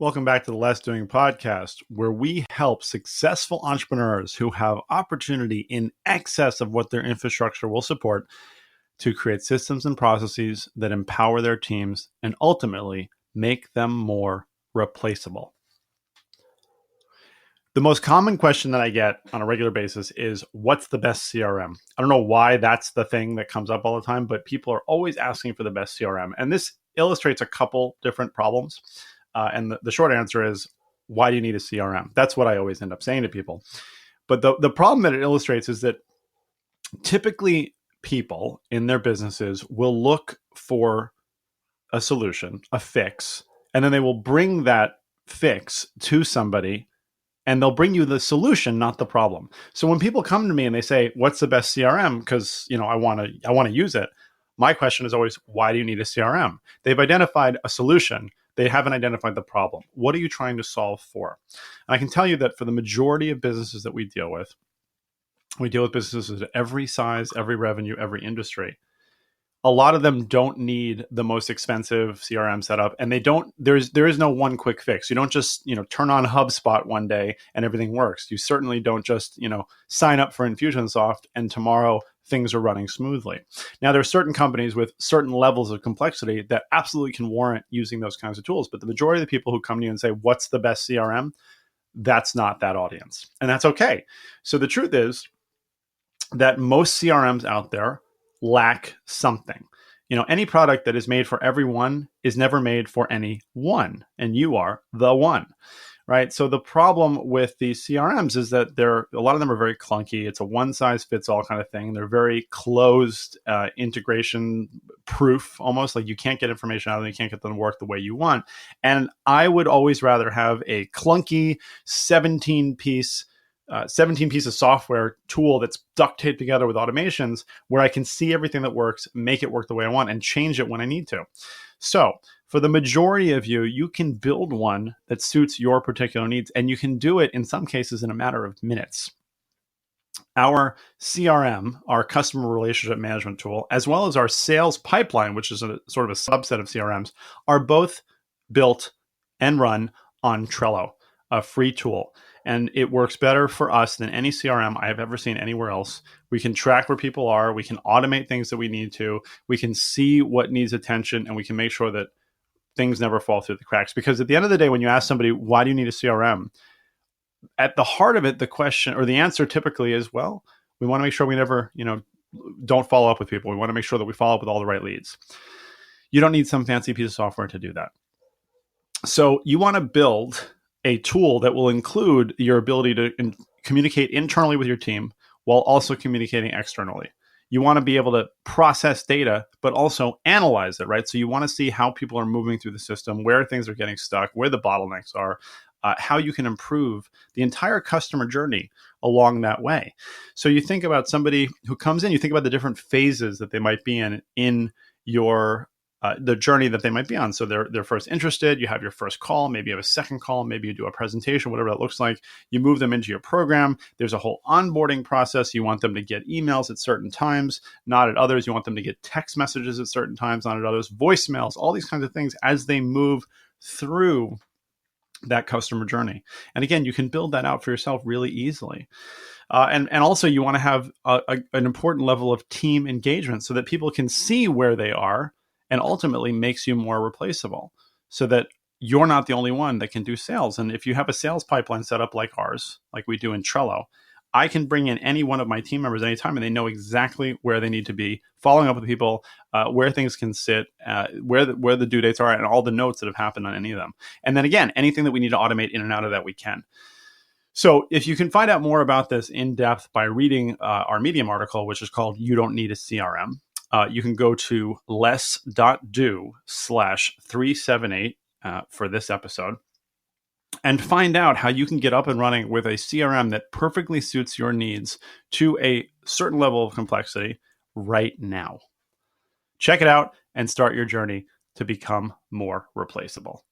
Welcome back to the Less Doing podcast, where we help successful entrepreneurs who have opportunity in excess of what their infrastructure will support to create systems and processes that empower their teams and ultimately make them more replaceable. The most common question that I get on a regular basis is, what's the best CRM? I don't know why that's the thing that comes up all the time, but people are always asking for the best CRM. And this illustrates a couple different problems. And the short answer is, why do you need a CRM? That's what I always end up saying to people. But the problem that it illustrates is that typically people in their businesses will look for a solution, a fix, and then they will bring that fix to somebody and they'll bring you the solution, not the problem. So when people come to me and they say, what's the best CRM? Because I want to use it. My question is always, why do you need a CRM? They've identified a solution. They haven't identified the problem. What are you trying to solve for? And I can tell you that for the majority of businesses that we deal with businesses at every size, every revenue, every industry. A lot of them don't need the most expensive CRM setup, and there is no one quick fix. You don't just, turn on HubSpot one day and everything works. You certainly don't just, sign up for Infusionsoft and tomorrow things are running smoothly. Now, there are certain companies with certain levels of complexity that absolutely can warrant using those kinds of tools. But the majority of the people who come to you and say, what's the best CRM? That's not that audience. And that's okay. So the truth is that most CRMs out there lack something. Any product that is made for everyone is never made for any one, and you are the one, right? So the problem with these CRMs is that a lot of them are very clunky. It's a one size fits all kind of thing. They're very closed, integration proof, almost like you can't get information out of them. You can't get them to work the way you want. And I would always rather have a clunky 17 piece of software tool that's duct taped together with automations where I can see everything that works, make it work the way I want, and change it when I need to. So for the majority of you, you can build one that suits your particular needs, and you can do it in some cases in a matter of minutes. Our CRM, our customer relationship management tool, as well as our sales pipeline, which is a sort of a subset of CRMs, are both built and run on Trello, a free tool. And it works better for us than any CRM I've ever seen anywhere else. We can track where people are. We can automate things that we need to. We can see what needs attention, and we can make sure that things never fall through the cracks. Because at the end of the day, when you ask somebody, why do you need a CRM? At the heart of it, the question or the answer typically is, well, we want to make sure we never, don't follow up with people. We want to make sure that we follow up with all the right leads. You don't need some fancy piece of software to do that. So you want to build a tool that will include your ability to communicate internally with your team while also communicating externally. You want to be able to process data, but also analyze it, right? So you want to see how people are moving through the system, where things are getting stuck, where the bottlenecks are, how you can improve the entire customer journey along that way. So you think about somebody who comes in, you think about the different phases that they might be in your the journey that they might be on. So they're first interested, you have your first call, maybe you have a second call, maybe you do a presentation, whatever that looks like. You move them into your program. There's a whole onboarding process. You want them to get emails at certain times, not at others. You want them to get text messages at certain times, not at others, voicemails, all these kinds of things as they move through that customer journey. And again, you can build that out for yourself really easily. And also you want to have an important level of team engagement so that people can see where they are, and ultimately makes you more replaceable so that you're not the only one that can do sales. And if you have a sales pipeline set up like ours, like we do in Trello, I can bring in any one of my team members anytime and they know exactly where they need to be, following up with people, where things can sit, where the due dates are, and all the notes that have happened on any of them. And then again, anything that we need to automate in and out of that, we can. So if you can find out more about this in depth by reading our Medium article, which is called You Don't Need a CRM, you can go to less.do/378 for this episode and find out how you can get up and running with a CRM that perfectly suits your needs to a certain level of complexity right now. Check it out and start your journey to become more replaceable.